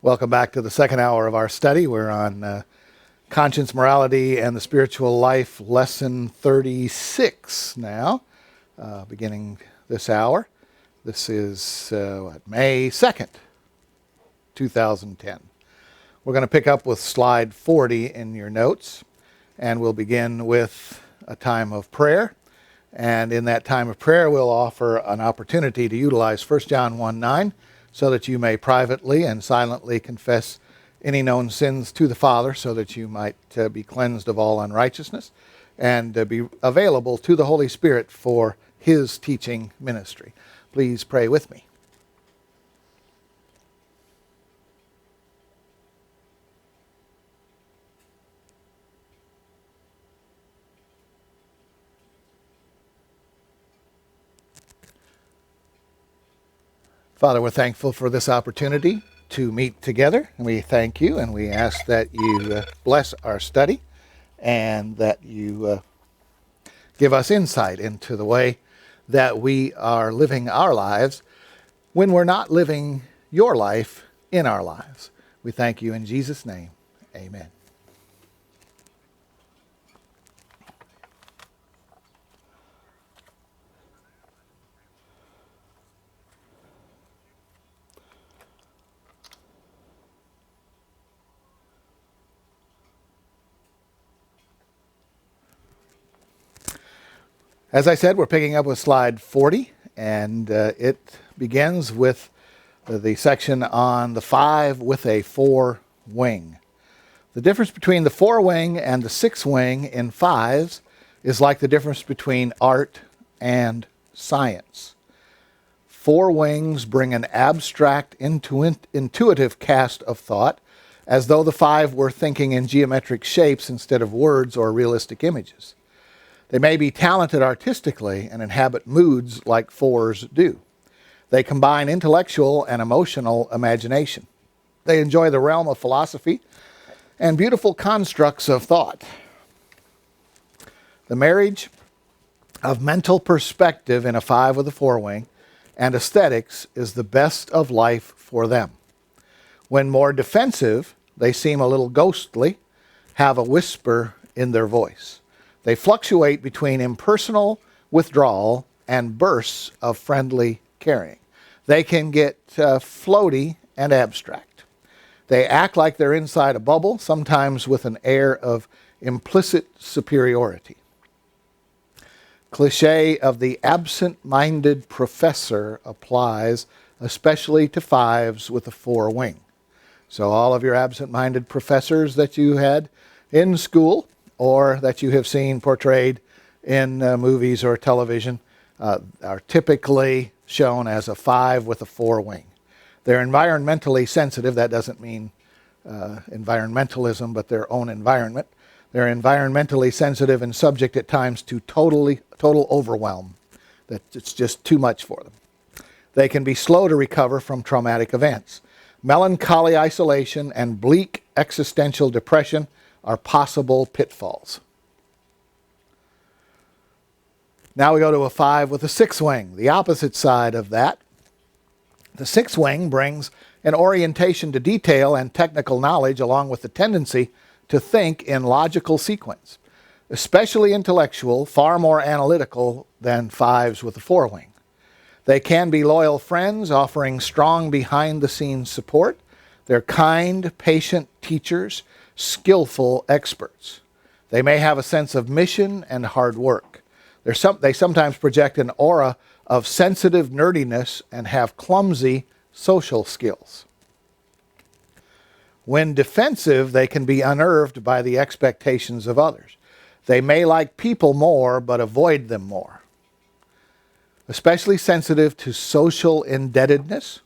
Welcome back to the second hour of our study. We're on Conscience, Morality, and the Spiritual Life, Lesson 36 now, beginning this hour. This is May 2nd, 2010. We're going to pick up with slide 40 in your notes, and we'll begin with a time of prayer. And in that time of prayer, we'll offer an opportunity to utilize 1 John 1:9, so that you may privately and silently confess any known sins to the Father, so that you might be cleansed of all unrighteousness, and be available to the Holy Spirit for His teaching ministry. Please pray with me. Father, we're thankful for this opportunity to meet together, and we thank you, and we ask that you bless our study, and that you give us insight into the way that we are living our lives when we're not living your life in our lives. We thank you in Jesus' name. Amen. As I said, we're picking up with slide 40, and it begins with the section on the 5 with a 4 wing. The difference between the 4 wing and the 6 wing in 5s is like the difference between art and science. 4 wings bring an abstract, intuitive cast of thought, as though the 5 were thinking in geometric shapes instead of words or realistic images. They may be talented artistically and inhabit moods like 4s do. They combine intellectual and emotional imagination. They enjoy the realm of philosophy and beautiful constructs of thought. The marriage of mental perspective in a 5 with a 4 wing and aesthetics is the best of life for them. When more defensive, they seem a little ghostly, have a whisper in their voice. They fluctuate between impersonal withdrawal and bursts of friendly caring. They can get floaty and abstract. They act like they're inside a bubble, sometimes with an air of implicit superiority. Cliché of the absent-minded professor applies especially to 5s with a 4 wing. So all of your absent-minded professors that you had in school, or that you have seen portrayed in movies or television, are typically shown as a 5 with a 4 wing. They're environmentally sensitive. That doesn't mean environmentalism, but their own environment. They're environmentally sensitive and subject at times to total overwhelm. That it's just too much for them. They can be slow to recover from traumatic events. Melancholy isolation and bleak existential depression are possible pitfalls. Now we go to a 5 with a 6 wing, the opposite side of that. The 6 wing brings an orientation to detail and technical knowledge, along with the tendency to think in logical sequence. Especially intellectual, far more analytical than 5s with a 4 wing. They can be loyal friends, offering strong behind-the-scenes support. They're kind, patient teachers, skillful experts. They may have a sense of mission and hard work. They sometimes project an aura of sensitive nerdiness and have clumsy social skills. When defensive, they can be unnerved by the expectations of others. They may like people more, but avoid them more. Especially sensitive to social indebtedness,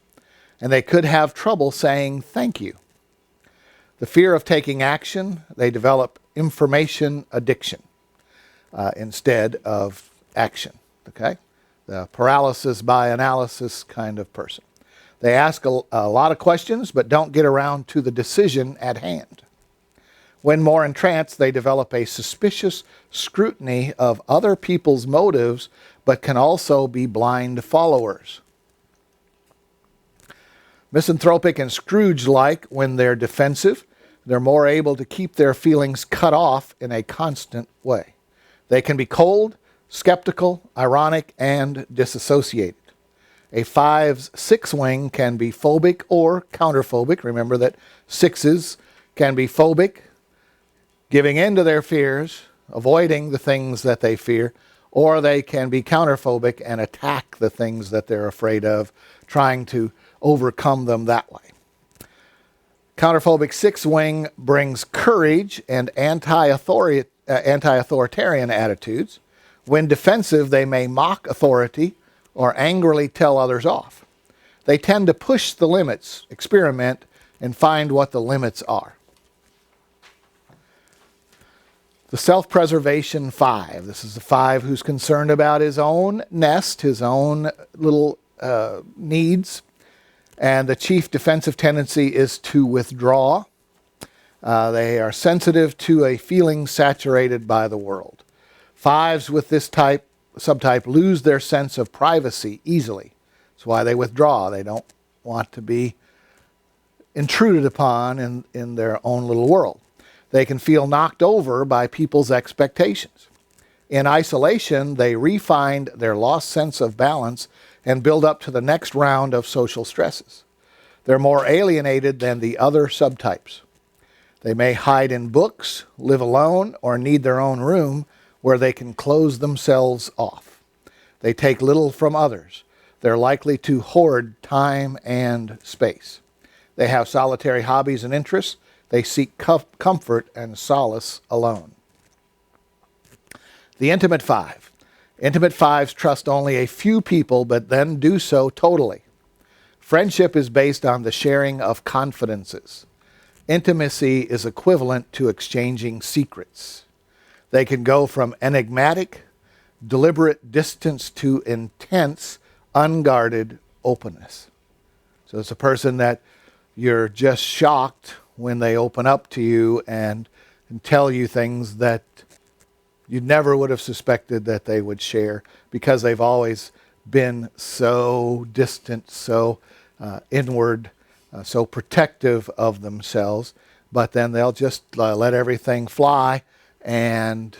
and they could have trouble saying thank you. The fear of taking action, they develop information addiction instead of action, okay? The paralysis by analysis kind of person. They ask a lot of questions, but don't get around to the decision at hand. When more entranced, they develop a suspicious scrutiny of other people's motives, but can also be blind followers. Misanthropic and Scrooge-like when they're defensive. They're more able to keep their feelings cut off in a constant way. They can be cold, skeptical, ironic, and disassociated. A 5's 6 wing can be phobic or counterphobic. Remember that 6s can be phobic, giving in to their fears, avoiding the things that they fear, or they can be counterphobic and attack the things that they're afraid of, trying to overcome them that way. Counterphobic 6 wing brings courage and anti-authoritarian attitudes. When defensive, they may mock authority or angrily tell others off. They tend to push the limits, experiment, and find what the limits are. The self-preservation 5. This is the 5 who's concerned about his own nest, his own little needs. And the chief defensive tendency is to withdraw. They are sensitive to a feeling saturated by the world. 5s with this subtype lose their sense of privacy easily. That's why they withdraw. They don't want to be intruded upon in their own little world. They can feel knocked over by people's expectations. In isolation, they re-find their lost sense of balance and build up to the next round of social stresses. They're more alienated than the other subtypes. They may hide in books, live alone, or need their own room where they can close themselves off. They take little from others. They're likely to hoard time and space. They have solitary hobbies and interests. They seek comfort and solace alone. The intimate 5. Intimate 5s trust only a few people, but then do so totally. Friendship is based on the sharing of confidences. Intimacy is equivalent to exchanging secrets. They can go from enigmatic, deliberate distance to intense, unguarded openness. So it's a person that you're just shocked when they open up to you and tell you things that you never would have suspected that they would share, because they've always been so distant, so inward, so protective of themselves. But then they'll just let everything fly, and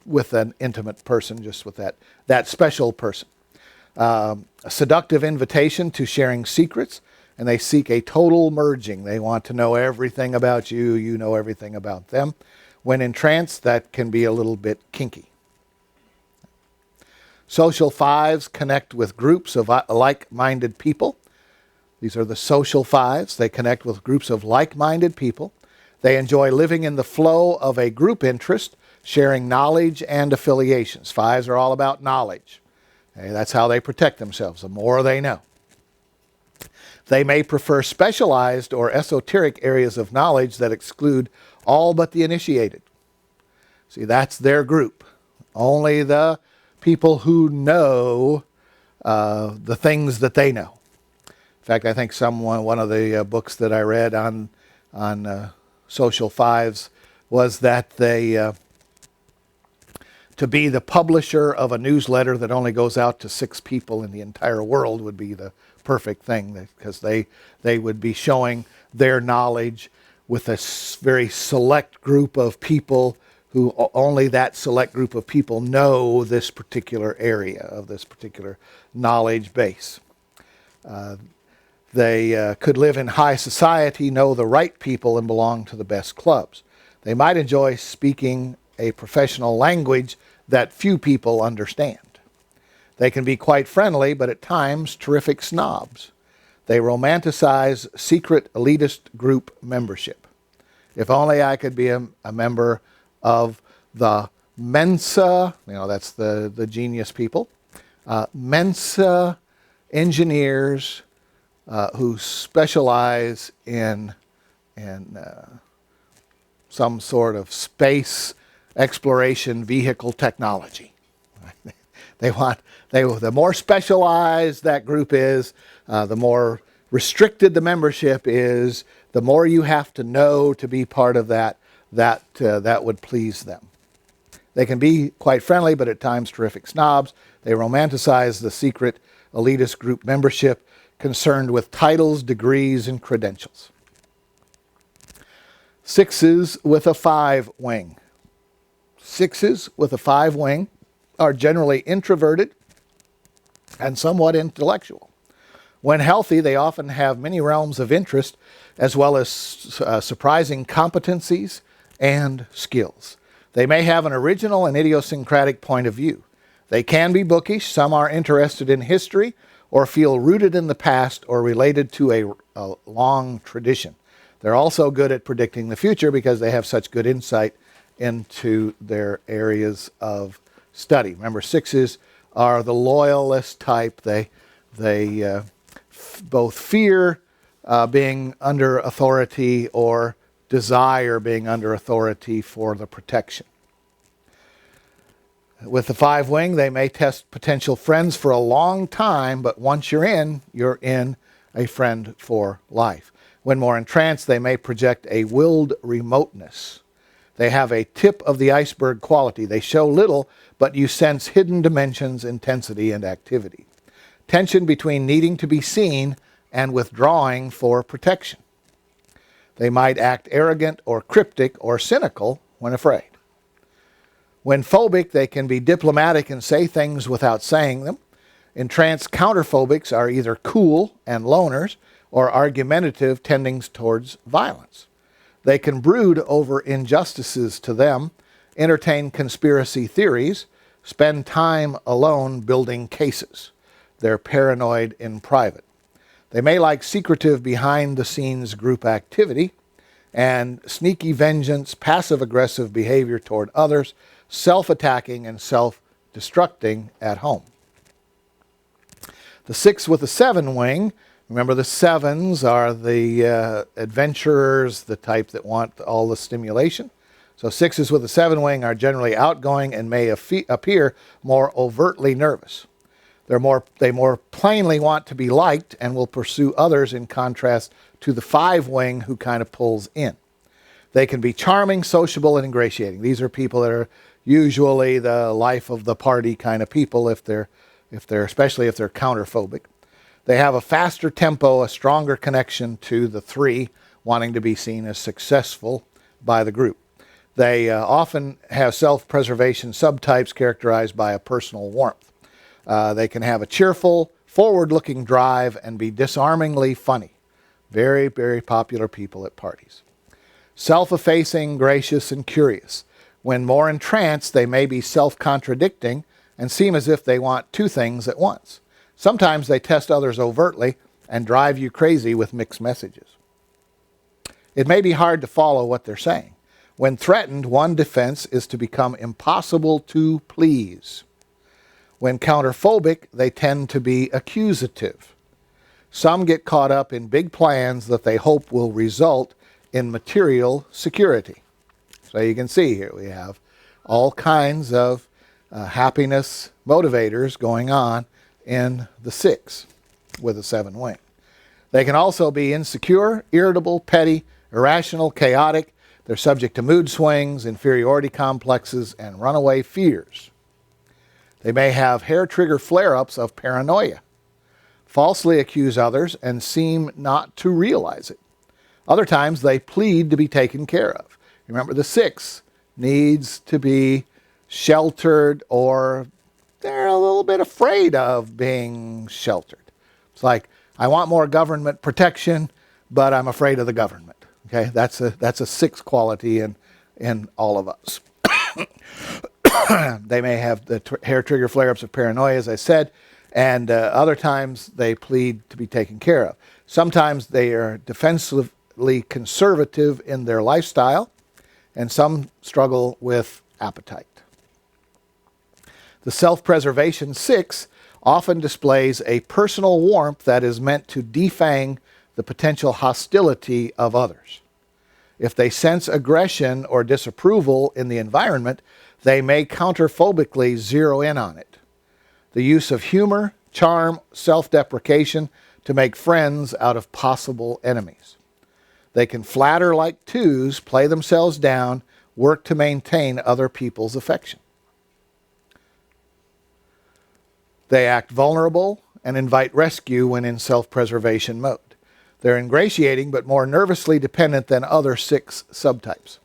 with an intimate person, just with that special person. A seductive invitation to sharing secrets, and they seek a total merging. They want to know everything about you, you know everything about them. When entranced, that can be a little bit kinky. Social 5s connect with groups of like-minded people. These are the social 5s. They connect with groups of like-minded people. They enjoy living in the flow of a group interest, sharing knowledge and affiliations. 5s are all about knowledge. Okay, that's how they protect themselves, the more they know. They may prefer specialized or esoteric areas of knowledge that exclude all but the initiated. See, that's their group. Only the people who know the things that they know. In fact, I think one of the books that I read on social 5s was that they to be the publisher of a newsletter that only goes out to 6 people in the entire world would be the perfect thing, because they would be showing their knowledge with a very select group of people who only that select group of people know this particular area of this particular knowledge base. They could live in high society, know the right people, and belong to the best clubs. They might enjoy speaking a professional language that few people understand. They can be quite friendly, but at times terrific snobs. They romanticize secret elitist group membership. If only I could be a member of the Mensa, that's the genius people, Mensa engineers who specialize in some sort of space exploration vehicle technology. The more specialized that group is, the more restricted the membership is, the more you have to know to be part of that would please them. They can be quite friendly, but at times terrific snobs. They romanticize the secret elitist group membership, concerned with titles, degrees, and credentials. 6s with a 5 wing. 6s with a 5 wing are generally introverted and somewhat intellectual. When healthy, they often have many realms of interest as well as surprising competencies and skills. They may have an original and idiosyncratic point of view. They can be bookish. Some are interested in history or feel rooted in the past or related to a long tradition. They're also good at predicting the future because they have such good insight into their areas of study. Remember, 6s are the loyalist type. They both fear being under authority or desire being under authority for the protection. With the 5 wing, they may test potential friends for a long time, but once you're in a friend for life. When more entranced, they may project a willed remoteness. They have a tip of the iceberg quality. They show little, but you sense hidden dimensions, intensity, and activity. Tension between needing to be seen and withdrawing for protection. They might act arrogant or cryptic or cynical when afraid. When phobic, they can be diplomatic and say things without saying them. Entranced counterphobics are either cool and loners or argumentative, tending towards violence. They can brood over injustices to them, entertain conspiracy theories, spend time alone building cases. They're paranoid in private. They may like secretive behind-the-scenes group activity and sneaky vengeance, passive-aggressive behavior toward others, self-attacking and self-destructing at home. The 6 with a 7 wing, remember the 7s are the adventurers, the type that want all the stimulation. So 6s with a 7 wing are generally outgoing and may appear more overtly nervous. They more plainly want to be liked and will pursue others, in contrast to the 5 wing who kind of pulls in. They can be charming, sociable, and ingratiating. These are people that are usually the life of the party kind of people, especially if they're counterphobic. They have a faster tempo, a stronger connection to the 3, wanting to be seen as successful by the group. They often have self-preservation subtypes characterized by a personal warmth. They can have a cheerful, forward-looking drive and be disarmingly funny. Very, very popular people at parties. Self-effacing, gracious, and curious. When more entranced, they may be self-contradicting and seem as if they want 2 things at once. Sometimes they test others overtly and drive you crazy with mixed messages. It may be hard to follow what they're saying. When threatened, one defense is to become impossible to please. When counterphobic, they tend to be accusative. Some get caught up in big plans that they hope will result in material security. So you can see here we have all kinds of happiness motivators going on in the 6 with a 7 wing. They can also be insecure, irritable, petty, irrational, chaotic. They're subject to mood swings, inferiority complexes, and runaway fears. They may have hair trigger flare-ups of paranoia, falsely accuse others, and seem not to realize it. Other times they plead to be taken care of. Remember, the 6 needs to be sheltered, or they're a little bit afraid of being sheltered. It's like, I want more government protection, but I'm afraid of the government. Okay, that's a 6 quality in all of us. They may have the hair trigger flare-ups of paranoia, as I said, and other times they plead to be taken care of. Sometimes they are defensively conservative in their lifestyle, and some struggle with appetite. The self-preservation 6 often displays a personal warmth that is meant to defang the potential hostility of others. If they sense aggression or disapproval in the environment, they may counterphobically zero in on it. The use of humor, charm, self-deprecation to make friends out of possible enemies. They can flatter like 2s, play themselves down, work to maintain other people's affection. They act vulnerable and invite rescue when in self-preservation mode. They're ingratiating but more nervously dependent than other 6 subtypes.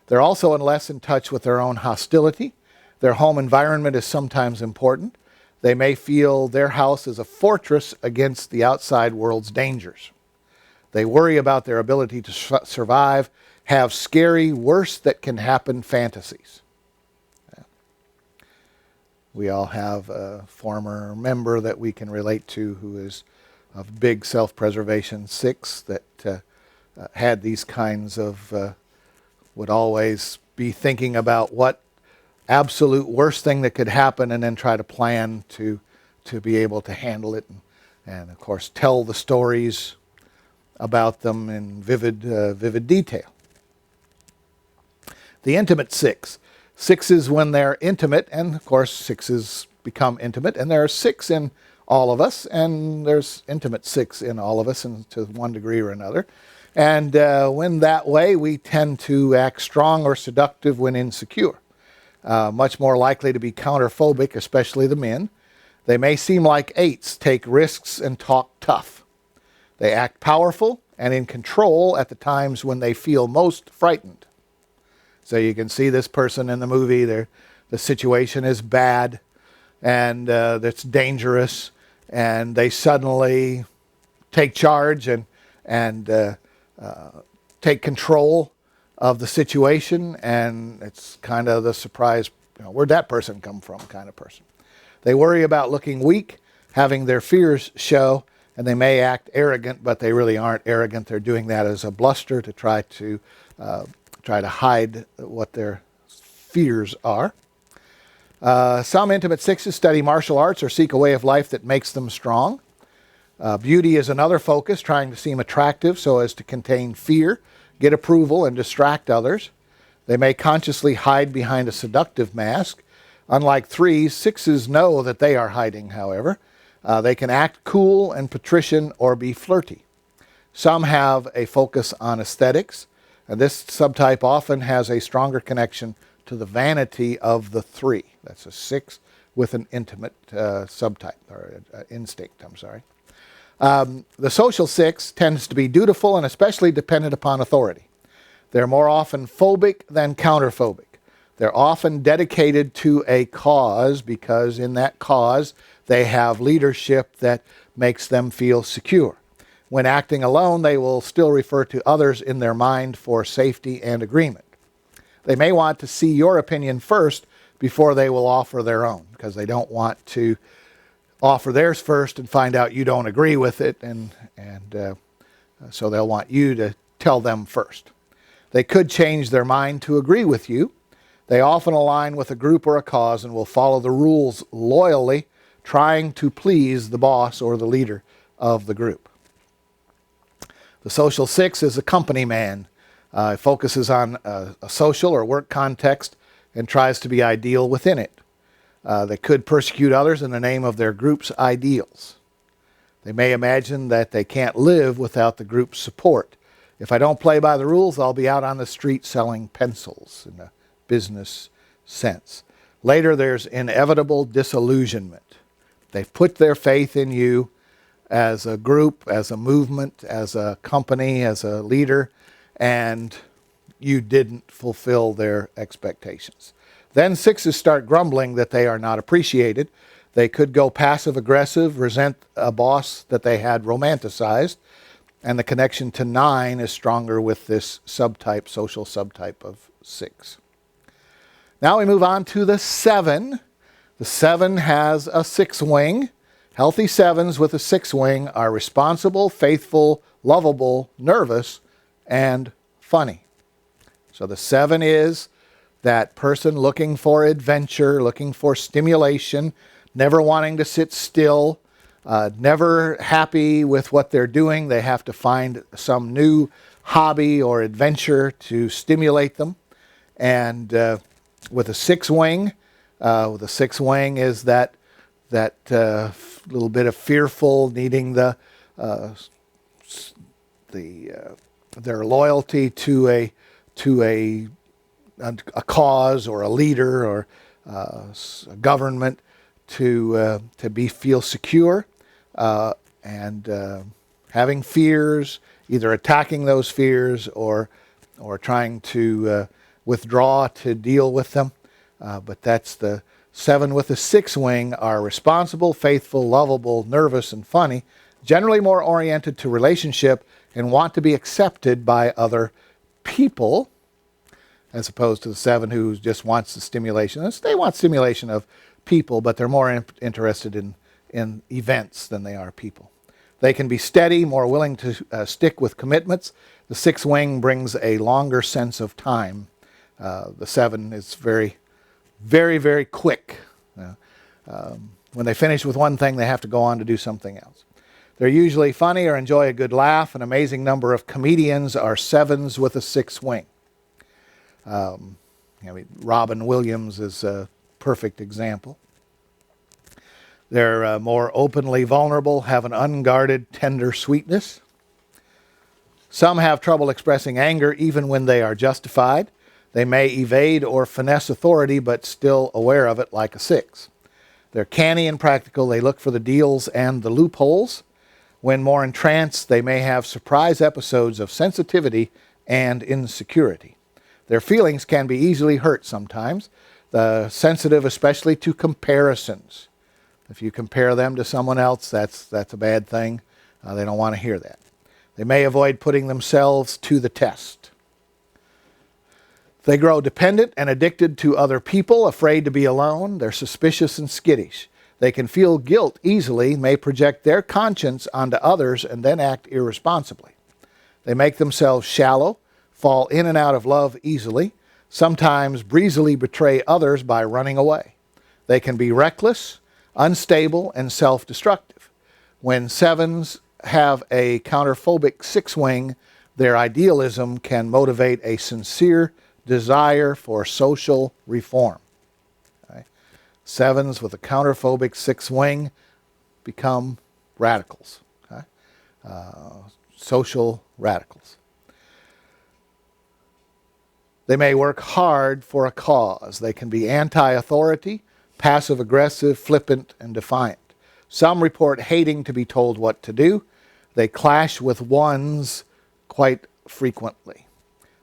They're also less in touch with their own hostility. Their home environment is sometimes important. They may feel their house is a fortress against the outside world's dangers. They worry about their ability to survive, have scary, worse that can happen fantasies. We all have a former member that we can relate to who is of big self-preservation 6 that had these kinds of, would always be thinking about what absolute worst thing that could happen and then try to plan to be able to handle it and of course tell the stories about them in vivid detail. The intimate 6. 6s when they're intimate, and of course 6s become intimate, and there are 6 in all of us, and there's intimate 6 in all of us and to one degree or another. And when that way, we tend to act strong or seductive when insecure. Much more likely to be counterphobic, especially the men. They may seem like 8s, take risks and talk tough. They act powerful and in control at the times when they feel most frightened. So you can see this person in the movie, the situation is bad and it's dangerous, and they suddenly take charge and take control of the situation, and it's kind of the surprise, where'd that person come from kind of person. They worry about looking weak, having their fears show, and they may act arrogant, but they really aren't arrogant. They're doing that as a bluster to try to hide what their fears are. Some intimate 6s study martial arts or seek a way of life that makes them strong. Beauty is another focus, trying to seem attractive so as to contain fear, get approval, and distract others. They may consciously hide behind a seductive mask. Unlike 3s, 6s know that they are hiding, however. They can act cool and patrician or be flirty. Some have a focus on aesthetics, and this subtype often has a stronger connection to the vanity of the 3. That's a 6 with an intimate subtype, or instinct, I'm sorry. The social 6 tends to be dutiful and especially dependent upon authority. They're more often phobic than counterphobic. They're often dedicated to a cause because in that cause they have leadership that makes them feel secure. When acting alone, they will still refer to others in their mind for safety and agreement. They may want to see your opinion first before they will offer their own, because they don't want to offer theirs first and find out you don't agree with it, and so they'll want you to tell them first. They could change their mind to agree with you. They often align with a group or a cause and will follow the rules loyally, trying to please the boss or the leader of the group. The social 6 is a company man. It focuses on a social or work context and tries to be ideal within it. They could persecute others in the name of their group's ideals. They may imagine that they can't live without the group's support. If I don't play by the rules, I'll be out on the street selling pencils in a business sense. Later, there's inevitable disillusionment. They've put their faith in you as a group, as a movement, as a company, as a leader, and you didn't fulfill their expectations. Then 6s start grumbling that they are not appreciated. They could go passive-aggressive, resent a boss that they had romanticized, and the connection to 9 is stronger with this subtype, social subtype of 6. Now we move on to the 7. The 7 has a 6 wing. Healthy 7s with a 6 wing are responsible, faithful, lovable, nervous, and funny. So the 7 is that person looking for adventure, looking for stimulation, never wanting to sit still, never happy with what they're doing. They have to find some new hobby or adventure to stimulate them. And with a 6 wing, is that little bit of fearful, needing their loyalty to a cause or a leader or a government to feel secure. and having fears, either attacking those fears or trying to withdraw to deal with them. But that's the 7 with a 6 wing are responsible, faithful, lovable, nervous, and funny, generally more oriented to relationship and want to be accepted by other people, as opposed to the 7 who just wants the stimulation. They want stimulation of people, but they're more interested in events than they are people. They can be steady, more willing to stick with commitments. The 6 wing brings a longer sense of time. The 7 is very, very, very quick. When they finish with one thing, they have to go on to do something else. They're usually funny or enjoy a good laugh. An amazing number of comedians are 7s with a 6 wing. Robin Williams is a perfect example. They're more openly vulnerable, have an unguarded, tender sweetness. Some have trouble expressing anger even when they are justified. They may evade or finesse authority, but still aware of it, like a 6. They're canny and practical. They look for the deals and the loopholes. When more entranced, they may have surprise episodes of sensitivity and insecurity. Their feelings can be easily hurt sometimes. The sensitive especially to comparisons. If you compare them to someone else, that's a bad thing. They don't want to hear that. They may avoid putting themselves to the test. They grow dependent and addicted to other people, afraid to be alone. They're suspicious and skittish. They can feel guilt easily, may project their conscience onto others, and then act irresponsibly. They make themselves shallow, fall in and out of love easily, sometimes breezily betray others by running away. They can be reckless, unstable, and self-destructive. When 7s have a counterphobic 6 wing, their idealism can motivate a sincere desire for social reform. Okay? 7s with a counterphobic 6 wing become radicals, okay? Social radicals. They may work hard for a cause. They can be anti-authority, passive-aggressive, flippant, and defiant. Some report hating to be told what to do. They clash with 1s quite frequently.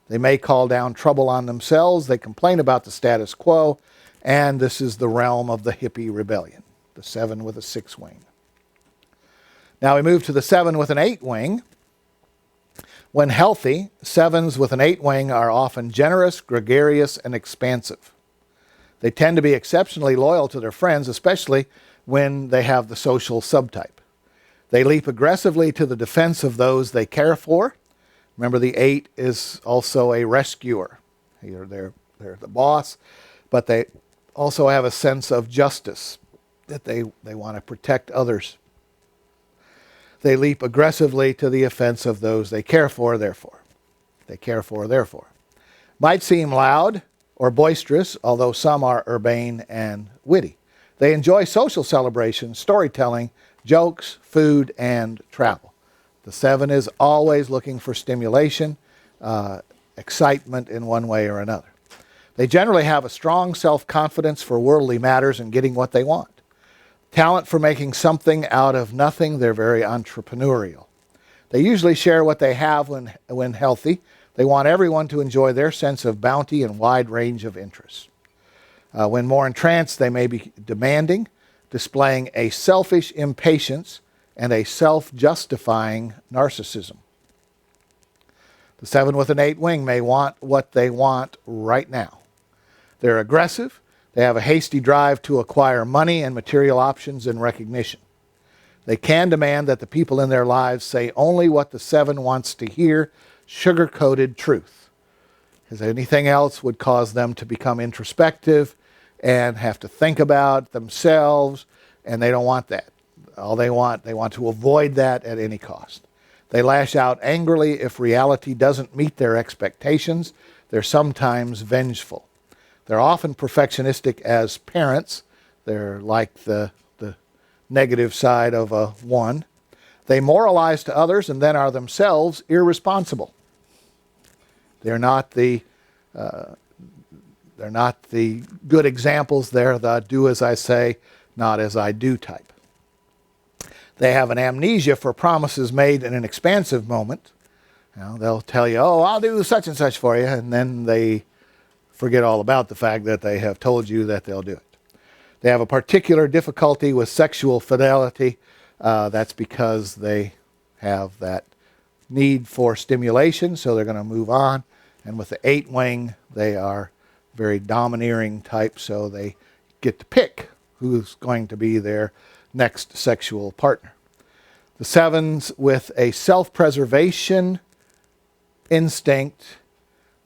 They may call down trouble on themselves. They complain about the status quo. And this is the realm of the hippie rebellion, the 7 with a 6 wing. Now we move to the 7 with an 8 wing. When healthy, 7s with an 8 wing are often generous, gregarious, and expansive. They tend to be exceptionally loyal to their friends, especially when they have the social subtype. They leap aggressively to the defense of those they care for. Remember, the 8 is also a rescuer. They're the boss, but they also have a sense of justice, that they want to protect others. They leap aggressively to the offense of those they care for, therefore. They care for, therefore. Might seem loud or boisterous, although some are urbane and witty. They enjoy social celebrations, storytelling, jokes, food, and travel. The 7 is always looking for stimulation, excitement in one way or another. They generally have a strong self-confidence for worldly matters and getting what they want. Talent for making something out of nothing. They're very entrepreneurial. They usually share what they have when healthy. They want everyone to enjoy their sense of bounty and wide range of interests. When more entranced, they may be demanding, displaying a selfish impatience and a self-justifying narcissism. The 7 with an 8 wing may want what they want right now. They're aggressive. They have a hasty drive to acquire money and material options and recognition. They can demand that the people in their lives say only what the 7 wants to hear, sugar-coated truth. Because anything else would cause them to become introspective and have to think about themselves, and they don't want that. They want to avoid that at any cost. They lash out angrily if reality doesn't meet their expectations. They're sometimes vengeful. They're often perfectionistic as parents. They're like the negative side of a 1. They moralize to others and then are themselves irresponsible. They're not the good examples. They're the do as I say, not as I do type. They have an amnesia for promises made in an expansive moment. They'll tell you, oh, I'll do such and such for you, and then they forget all about the fact that they have told you that they'll do it. They have a particular difficulty with sexual fidelity. That's because they have that need for stimulation, so they're going to move on. And with the 8 wing, they are very domineering type, so they get to pick who's going to be their next sexual partner. The 7s with a self-preservation instinct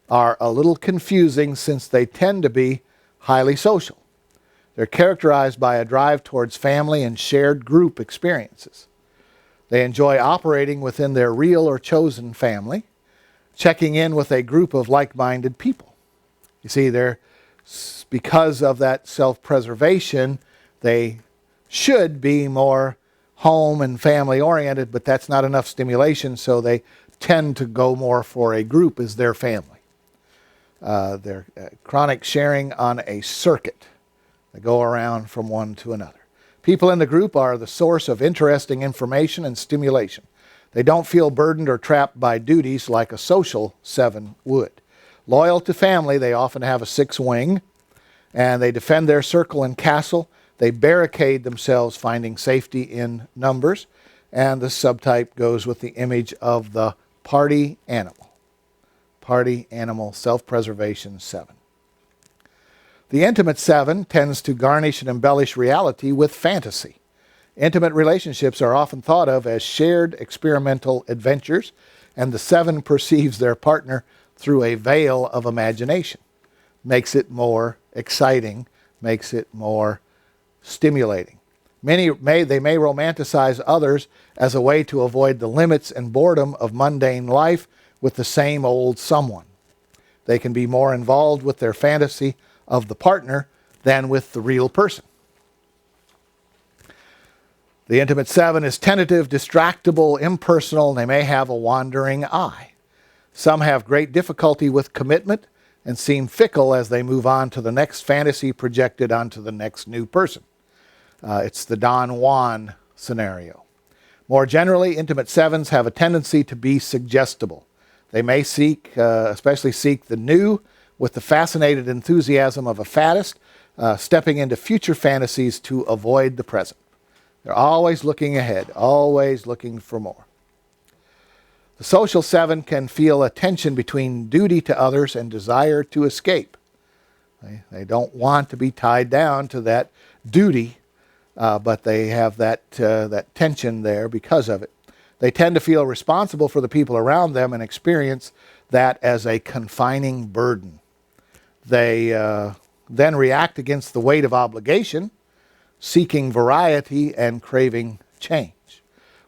are a little confusing since they tend to be highly social. They're characterized by a drive towards family and shared group experiences. They enjoy operating within their real or chosen family, checking in with a group of like-minded people. You see, because of that self-preservation, they should be more home and family oriented, but that's not enough stimulation, so they tend to go more for a group as their family. They're chronic sharing on a circuit. They go around from one to another. People in the group are the source of interesting information and stimulation. They don't feel burdened or trapped by duties like a social 7 would. Loyal to family, they often have a 6 wing, and they defend their circle and castle. They barricade themselves, finding safety in numbers. And the subtype goes with the image of the party animal. Party animal, self-preservation 7. The intimate 7 tends to garnish and embellish reality with fantasy. Intimate relationships are often thought of as shared experimental adventures, and the 7 perceives their partner through a veil of imagination. Makes it more exciting, makes it more stimulating. They may romanticize others as a way to avoid the limits and boredom of mundane life with the same old someone. They can be more involved with their fantasy of the partner than with the real person. The intimate 7 is tentative, distractible, impersonal, and they may have a wandering eye. Some have great difficulty with commitment and seem fickle as they move on to the next fantasy projected onto the next new person. It's the Don Juan scenario. More generally, intimate 7s have a tendency to be suggestible. They may especially seek the new with the fascinated enthusiasm of a faddist, stepping into future fantasies to avoid the present. They're always looking ahead, always looking for more. The social 7 can feel a tension between duty to others and desire to escape. They don't want to be tied down to that duty, but they have that tension there because of it. They tend to feel responsible for the people around them and experience that as a confining burden. They then react against the weight of obligation, seeking variety and craving change.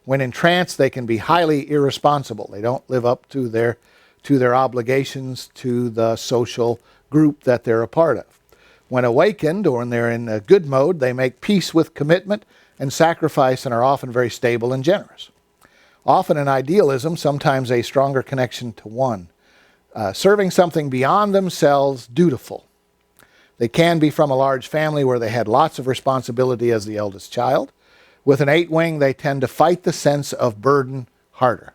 When entranced, they can be highly irresponsible. They don't live up to their obligations to the social group that they're a part of. When awakened, or when they're in a good mode, they make peace with commitment and sacrifice and are often very stable and generous. Often an idealism, sometimes a stronger connection to one. Serving something beyond themselves, dutiful. They can be from a large family where they had lots of responsibility as the eldest child. With an 8 wing, they tend to fight the sense of burden harder.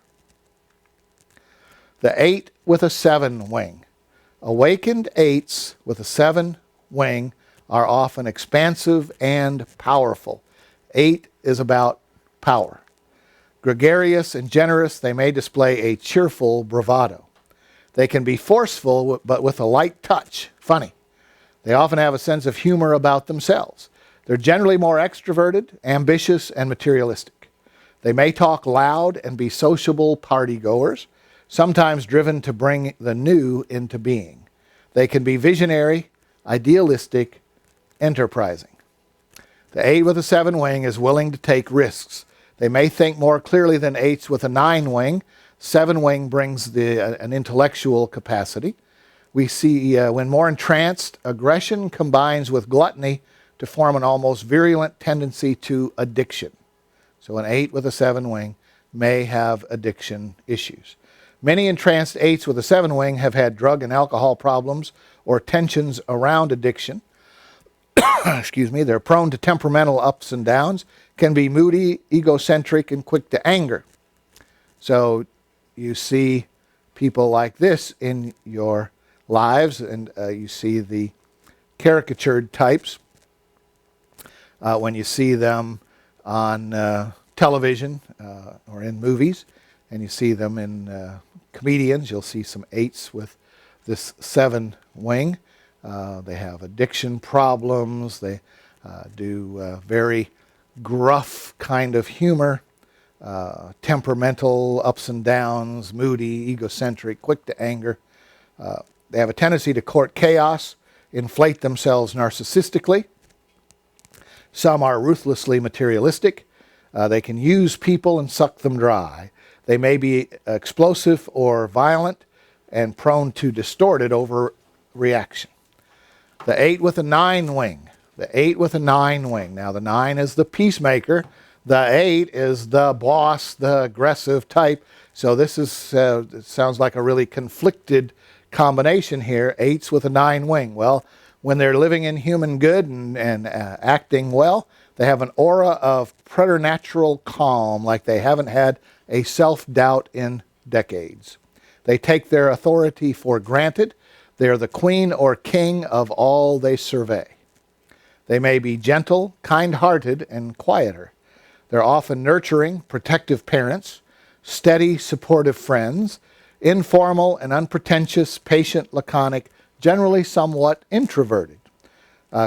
The 8 with a 7 wing. Awakened 8s with a 7 wing are often expansive and powerful. 8 is about power. Gregarious and generous, they may display a cheerful bravado. They can be forceful, but with a light touch, funny. They often have a sense of humor about themselves. They're generally more extroverted, ambitious, and materialistic. They may talk loud and be sociable partygoers, sometimes driven to bring the new into being. They can be visionary, idealistic, enterprising. The 8 with a 7 wing is willing to take risks. They may think more clearly than 8s with a 9 wing. 7 wing brings an intellectual capacity. We see when more entranced, aggression combines with gluttony to form an almost virulent tendency to addiction. So an 8 with a 7 wing may have addiction issues. Many entranced 8s with a 7 wing have had drug and alcohol problems or tensions around addiction. excuse me, they're prone to temperamental ups and downs, can be moody, egocentric, and quick to anger. So you see people like this in your lives, and you see the caricatured types when you see them on television or in movies, and you see them in comedians. You'll see some 8s with this 7 wing. They have addiction problems. They do very gruff kind of humor, temperamental ups and downs, moody, egocentric, quick to anger. They have a tendency to court chaos, inflate themselves narcissistically. Some are ruthlessly materialistic. They can use people and suck them dry. They may be explosive or violent and prone to distorted overreaction. The 8 with a 9 wing. The 8 with a 9 wing. Now the 9 is the peacemaker. The 8 is the boss, the aggressive type. So this is it sounds like a really conflicted combination here. 8s with a 9 wing. Well, when they're living in human good and acting well, they have an aura of preternatural calm, like they haven't had a self-doubt in decades. They take their authority for granted. They are the queen or king of all they survey. They may be gentle, kind-hearted, and quieter. They're often nurturing, protective parents, steady, supportive friends, informal and unpretentious, patient, laconic, generally somewhat introverted.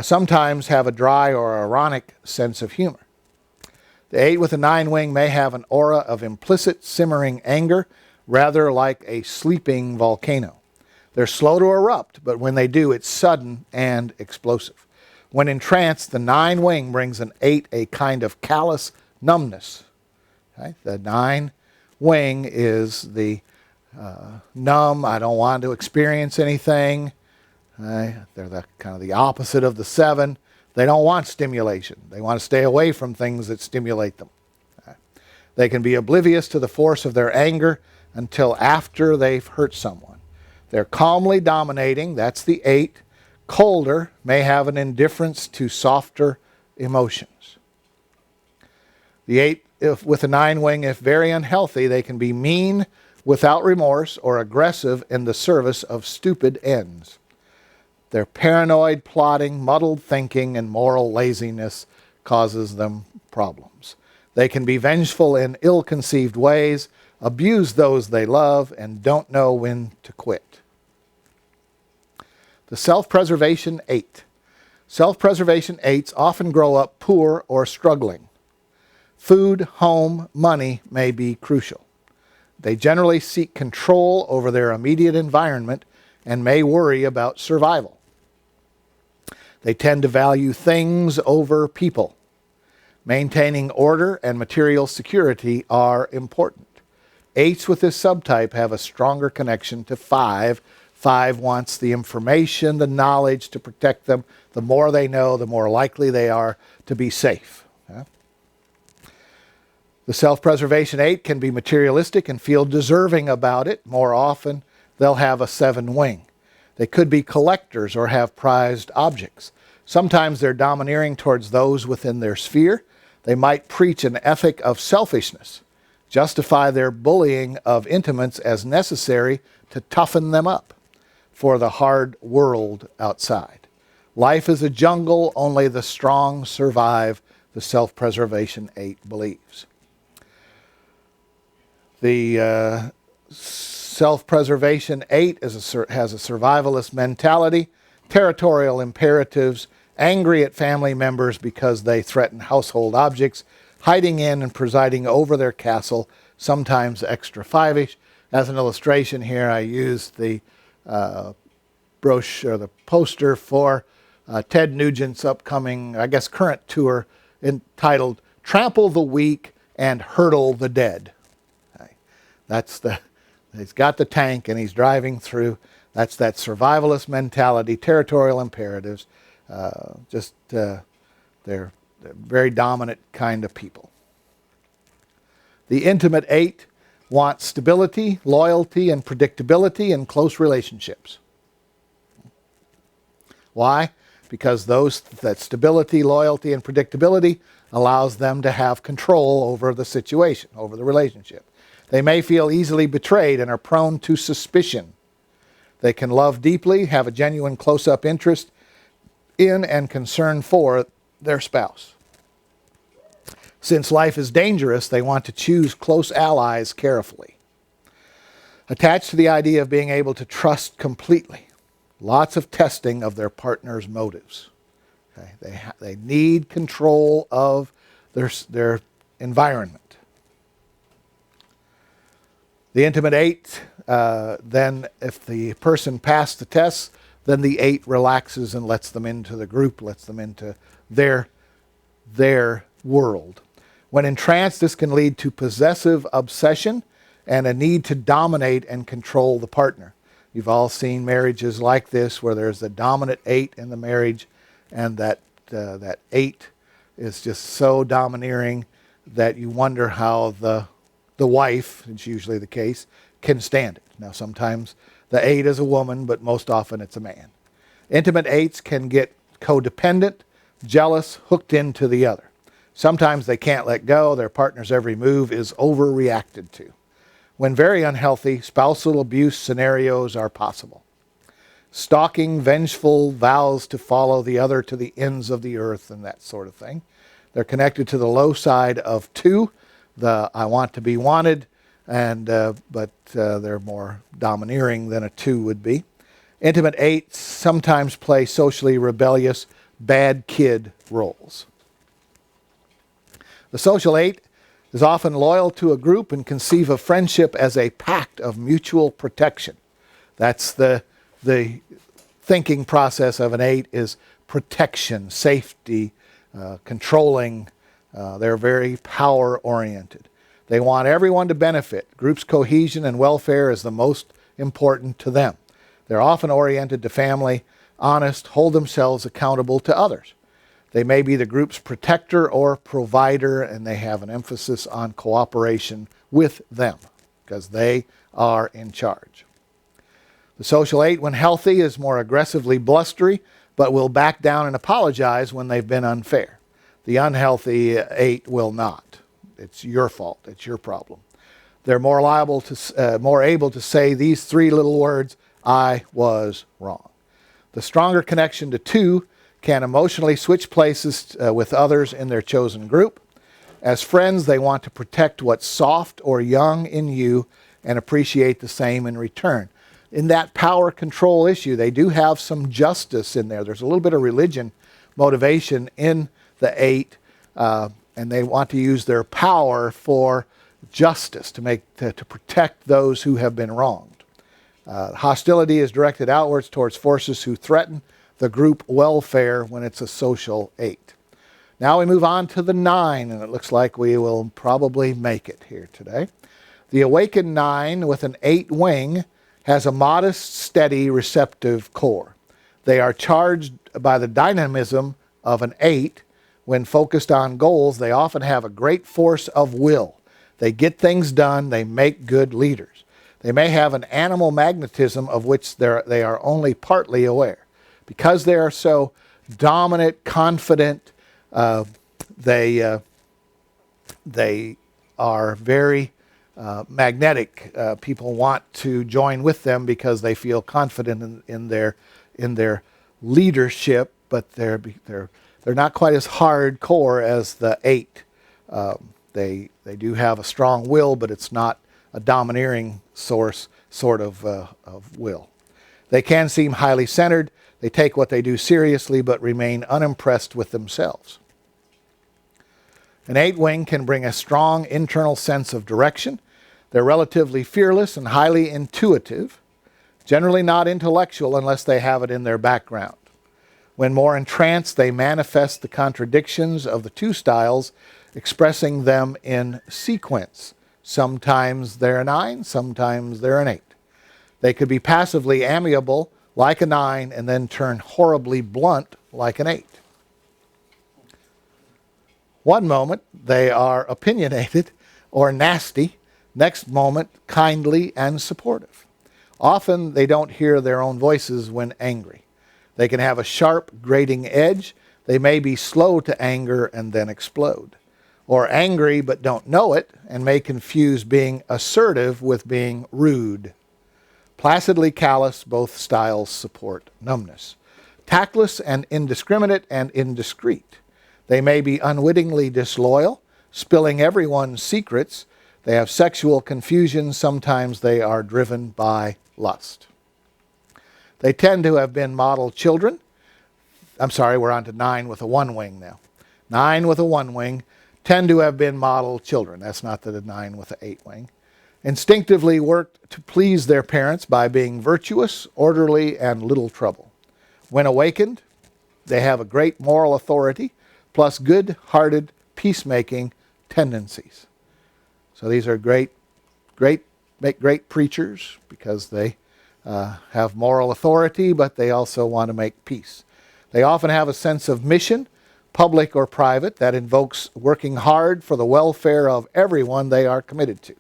Sometimes have a dry or ironic sense of humor. The 8 with a 9 wing may have an aura of implicit, simmering anger, rather like a sleeping volcano. They're slow to erupt, but when they do, it's sudden and explosive. When entranced, the 9 wing brings an 8 a kind of callous numbness. Okay? The 9 wing is the numb, I don't want to experience anything. They're the kind of the opposite of the 7. They don't want stimulation. They want to stay away from things that stimulate them. They can be oblivious to the force of their anger until after they've hurt someone. They're calmly dominating, that's the 8. Colder, may have an indifference to softer emotions. The 8 with a 9 wing, if very unhealthy, they can be mean without remorse or aggressive in the service of stupid ends. Their paranoid plotting, muddled thinking, and moral laziness causes them problems. They can be vengeful in ill-conceived ways, abuse those they love, and don't know when to quit. The self-preservation 8. Self-preservation 8s often grow up poor or struggling. Food, home, money may be crucial. They generally seek control over their immediate environment and may worry about survival. They tend to value things over people. Maintaining order and material security are important. 8s with this subtype have a stronger connection to 5. 5 wants the information, the knowledge to protect them. The more they know, the more likely they are to be safe. The self-preservation 8 can be materialistic and feel deserving about it. More often, they'll have a 7 wing. They could be collectors or have prized objects. Sometimes they're domineering towards those within their sphere. They might preach an ethic of selfishness, justify their bullying of intimates as necessary to toughen them up for the hard world outside. Life is a jungle, only the strong survive, the self-preservation 8 believes. The self-preservation 8 has a survivalist mentality, territorial imperatives, angry at family members because they threaten household objects, hiding in and presiding over their castle, sometimes extra 5-ish. As an illustration here, I used the brochure, the poster for Ted Nugent's upcoming, I guess, current tour entitled Trample the Weak and Hurdle the Dead. He's got the tank and he's driving through. That's that survivalist mentality, territorial imperatives. They're very dominant kind of people. The intimate 8 wants stability, loyalty, and predictability in close relationships. Why? because that stability, loyalty, and predictability allows them to have control over the situation, over the relationship. They may feel easily betrayed and are prone to suspicion. They can love deeply, have a genuine close-up interest in and concern for their spouse. Since life is dangerous, they want to choose close allies carefully. Attached to the idea of being able to trust completely, lots of testing of their partner's motives. Okay? They need control of their environment. The intimate 8, then if the person passed the test, then the 8 relaxes and lets them into the group, lets them into their world. When entranced, this can lead to possessive obsession and a need to dominate and control the partner. You've all seen marriages like this where there's a dominant 8 in the marriage, and that 8 is just so domineering that you wonder how the wife, it's usually the case, can stand it. Now sometimes the 8 is a woman, but most often it's a man. Intimate 8s can get codependent, jealous, hooked into the other. Sometimes they can't let go. Their partner's every move is overreacted to. When very unhealthy, spousal abuse scenarios are possible. Stalking, vengeful vows to follow the other to the ends of the earth and that sort of thing. They're connected to the low side of 2, the I want to be wanted, but they're more domineering than a 2 would be. Intimate 8s sometimes play socially rebellious, bad kid roles. The social 8 is often loyal to a group and conceive of friendship as a pact of mutual protection. That's the thinking process of an 8 is protection, safety, controlling. They're very power-oriented. They want everyone to benefit. Group's cohesion and welfare is the most important to them. They're often oriented to family, honest, hold themselves accountable to others. They may be the group's protector or provider, and they have an emphasis on cooperation with them because they are in charge. The social 8, when healthy, is more aggressively blustery, but will back down and apologize when they've been unfair. The unhealthy 8 will not. It's your fault. It's your problem. They're more able to say these 3 little words, I was wrong. The stronger connection to 2 can emotionally switch places with others in their chosen group. As friends, they want to protect what's soft or young in you and appreciate the same in return. In that power control issue, they do have some justice in there. There's a little bit of religion motivation in the 8, and they want to use their power for justice to protect those who have been wronged. Hostility is directed outwards towards forces who threaten the group welfare when it's a social 8. Now we move on to the 9, and it looks like we will probably make it here today. The awakened 9 with an 8 wing has a modest, steady, receptive core. They are charged by the dynamism of an 8. When focused on goals, they often have a great force of will. They get things done. They make good leaders. They may have an animal magnetism of which they are only partly aware. Because they are so dominant, confident, they are very magnetic. People want to join with them because they feel confident in their leadership, but they're not quite as hardcore as the 8. They do have a strong will, but it's not a domineering sort of will. They can seem highly centered. They take what they do seriously, but remain unimpressed with themselves. An 8 wing can bring a strong internal sense of direction. They're relatively fearless and highly intuitive, generally not intellectual unless they have it in their background. When more entranced, they manifest the contradictions of the 2 styles, expressing them in sequence. Sometimes they're a 9, sometimes they're an 8. They could be passively amiable like a 9 and then turn horribly blunt like an 8. One moment they are opinionated or nasty, next moment kindly and supportive. Often they don't hear their own voices when angry. They can have a sharp, grating edge. They may be slow to anger and then explode, or angry but don't know it and may confuse being assertive with being rude. Placidly callous, both styles support numbness. Tactless and indiscriminate and indiscreet. They may be unwittingly disloyal, spilling everyone's secrets. They have sexual confusion. Sometimes they are driven by lust. They tend to have been model children. I'm sorry, we're on to 9 with a 1 wing now. 9 with a 1 wing tend to have been model children. That's not the 9 with an 8 wing. Instinctively worked to please their parents by being virtuous, orderly, and little trouble. When awakened, they have a great moral authority, plus good-hearted, peacemaking tendencies. So these are make great preachers because they have moral authority, but they also want to make peace. They often have a sense of mission, public or private, that invokes working hard for the welfare of everyone they are committed to.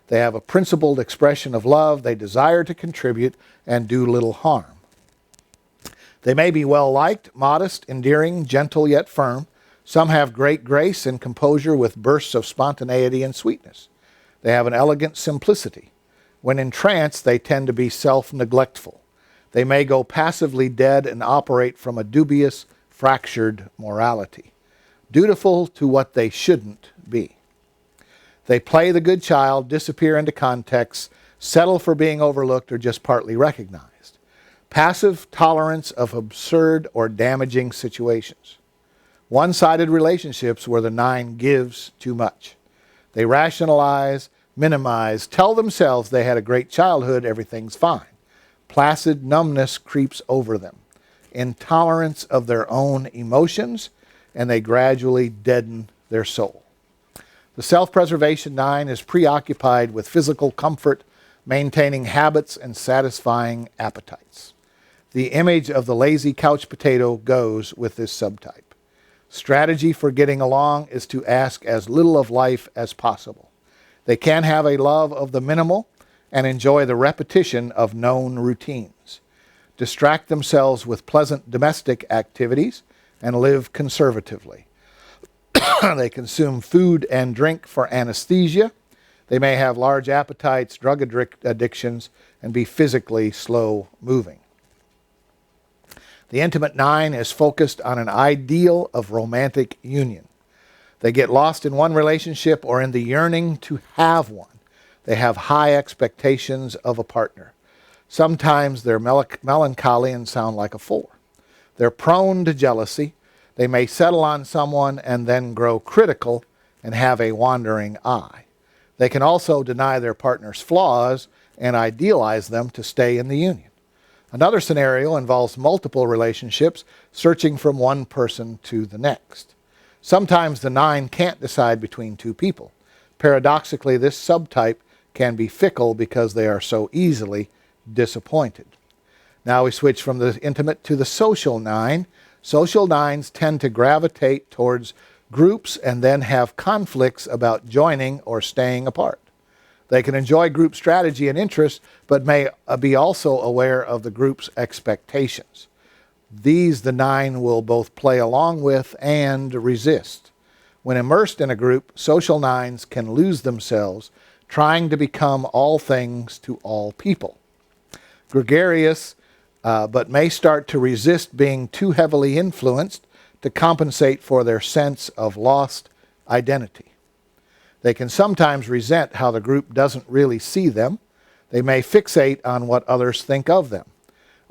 They have a principled expression of love. They desire to contribute and do little harm. They may be well-liked, modest, endearing, gentle yet firm. Some have great grace and composure with bursts of spontaneity and sweetness. They have an elegant simplicity. When in trance, they tend to be self-neglectful. They may go passively dead and operate from a dubious, fractured morality, dutiful to what they shouldn't be. They play the good child, disappear into contexts, settle for being overlooked or just partly recognized. Passive tolerance of absurd or damaging situations. One-sided relationships where the 9 gives too much. They rationalize, minimize, tell themselves they had a great childhood, everything's fine. Placid numbness creeps over them. Intolerance of their own emotions, and they gradually deaden their soul. The self-preservation 9 is preoccupied with physical comfort, maintaining habits and satisfying appetites. The image of the lazy couch potato goes with this subtype. Strategy for getting along is to ask as little of life as possible. They can have a love of the minimal and enjoy the repetition of known routines. Distract themselves with pleasant domestic activities and live conservatively. They consume food and drink for anesthesia. They may have large appetites, drug addictions, and be physically slow moving. The intimate 9 is focused on an ideal of romantic union. They get lost in one relationship or in the yearning to have one. They have high expectations of a partner. Sometimes they're melancholy and sound like a 4. They're prone to jealousy. They may settle on someone and then grow critical and have a wandering eye. They can also deny their partner's flaws and idealize them to stay in the union. Another scenario involves multiple relationships, searching from one person to the next. Sometimes the 9 can't decide between 2 people. Paradoxically, this subtype can be fickle because they are so easily disappointed. Now we switch from the intimate to the social 9. Social 9s tend to gravitate towards groups and then have conflicts about joining or staying apart. They can enjoy group strategy and interest, but may be also aware of the group's expectations. These the 9 will both play along with and resist. When immersed in a group, social 9s can lose themselves, trying to become all things to all people. Gregarious, but may start to resist being too heavily influenced to compensate for their sense of lost identity. They can sometimes resent how the group doesn't really see them. They may fixate on what others think of them.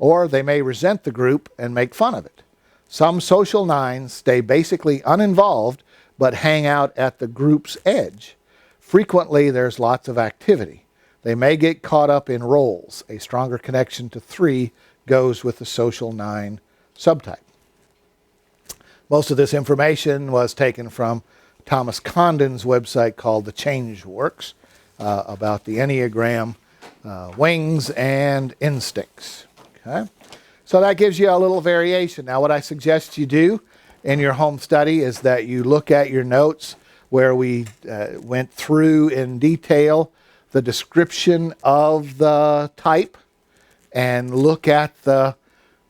Or they may resent the group and make fun of it. Some social 9s stay basically uninvolved but hang out at the group's edge. Frequently, there's lots of activity. They may get caught up in roles. A stronger connection to 3 goes with the social 9 subtype. Most of this information was taken from Thomas Condon's website called The Change Works about the Enneagram wings and instincts. Okay? So that gives you a little variation. Now what I suggest you do in your home study is that you look at your notes where we went through in detail the description of the type and look at the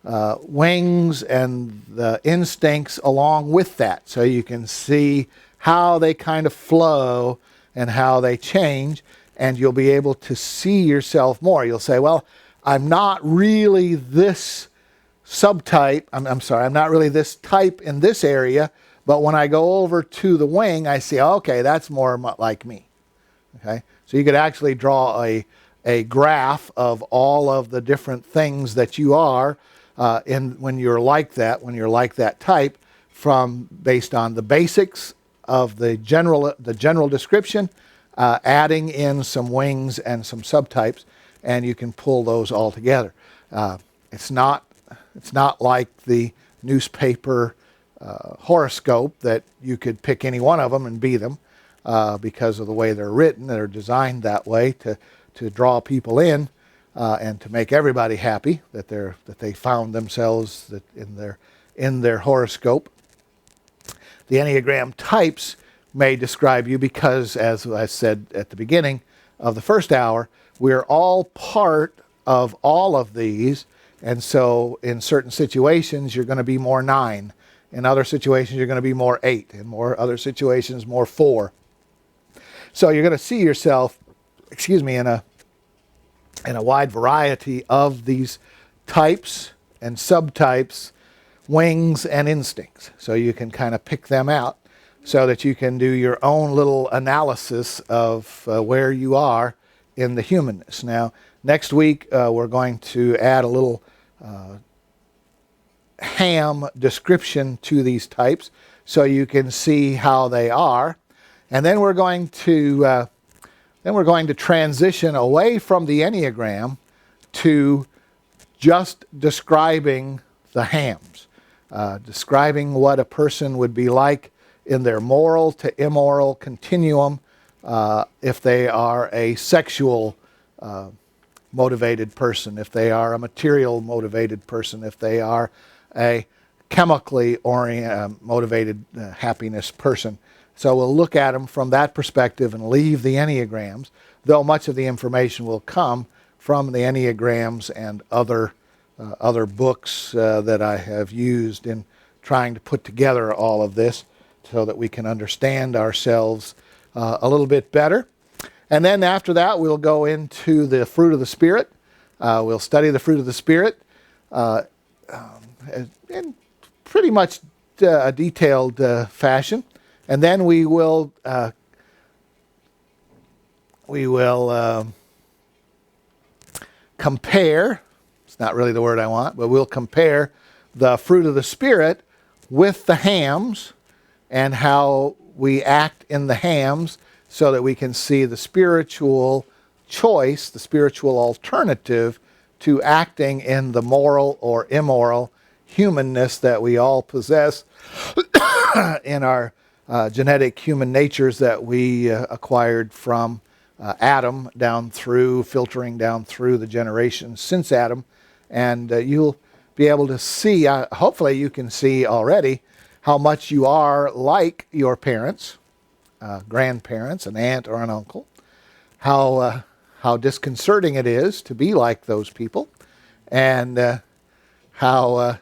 wings and the instincts along with that, so you can see how they kind of flow and how they change, and you'll be able to see yourself more. You'll say, well, I'm not really this subtype, I'm sorry, I'm not really this type in this area, but when I go over to the wing, I see, okay, that's more like me. Okay, so you could actually draw a graph of all of the different things that you are when you're like that type, from based on the basics of the general description, adding in some wings and some subtypes, and you can pull those all together. It's not like the newspaper horoscope that you could pick any one of them and be them, because of the way they're written. They're designed that way to draw people in and to make everybody happy that they found themselves in their horoscope. The Enneagram types may describe you because, as I said at the beginning of the first hour, we're all part of all of these, and so in certain situations you're going to be more 9. In other situations you're going to be more 8. In other situations more 4. So you're going to see yourself, in a wide variety of these types and subtypes, wings and instincts. So you can kind of pick them out so that you can do your own little analysis of where you are in the humanness. Now, next week we're going to add a little ham description to these types so you can see how they are. And then we're going to transition away from the Enneagram to just describing the hams, describing what a person would be like in their moral to immoral continuum, if they are a sexual motivated person, if they are a material motivated person, if they are a chemically motivated happiness person. So we'll look at them from that perspective and leave the Enneagrams, though much of the information will come from the Enneagrams and other books that I have used in trying to put together all of this so that we can understand ourselves a little bit better. And then after that, we'll go into the fruit of the Spirit. We'll study the fruit of the Spirit in pretty much a detailed fashion. And then we will compare, it's not really the word I want, but we'll compare the fruit of the Spirit with the hams and how we act in the hams so that we can see the spiritual choice, the spiritual alternative to acting in the moral or immoral humanness that we all possess in our genetic human natures that we acquired from Adam filtering down through the generations since Adam. And you'll be able to see, hopefully you can see already, how much you are like your parents, grandparents, an aunt or an uncle, how disconcerting it is to be like those people, and how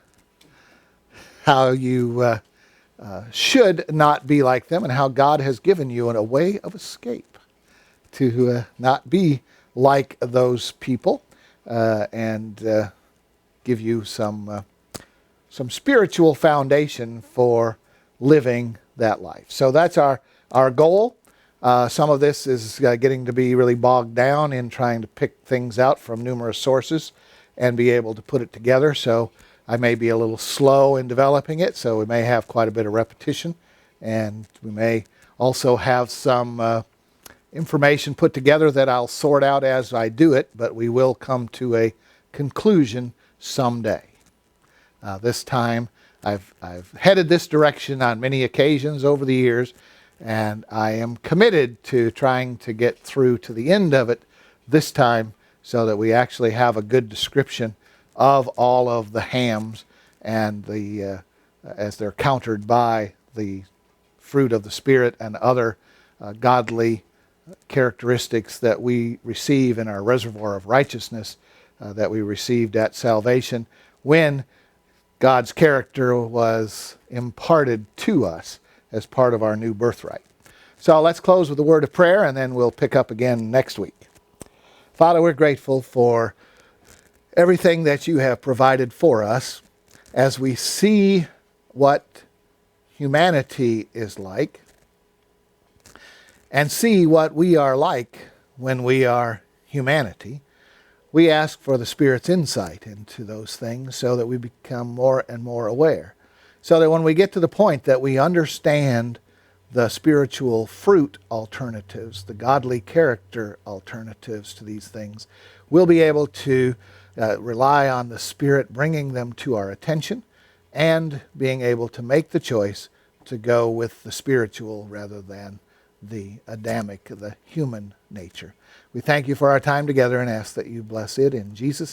you should not be like them, and how God has given you a way of escape to not be like those people, and give you some spiritual foundation for living that life. So that's our goal. Some of this is getting to be really bogged down in trying to pick things out from numerous sources and be able to put it together. So I may be a little slow in developing it, so we may have quite a bit of repetition, and we may also have some information put together that I'll sort out as I do it, but we will come to a conclusion someday. This time, I've headed this direction on many occasions over the years, and I am committed to trying to get through to the end of it this time so that we actually have a good description of all of the hams and as they're countered by the fruit of the Spirit and other godly characteristics that we receive in our reservoir of righteousness that we received at salvation. when God's character was imparted to us as part of our new birthright. So let's close with a word of prayer, and then we'll pick up again next week. Father, we're grateful for everything that you have provided for us as we see what humanity is like and see what we are like when we are humanity. We ask for the Spirit's insight into those things so that we become more and more aware. So that when we get to the point that we understand the spiritual fruit alternatives, the godly character alternatives to these things, we'll be able to rely on the Spirit bringing them to our attention and being able to make the choice to go with the spiritual rather than the Adamic, the human nature. We thank you for our time together and ask that you bless it in Jesus' name.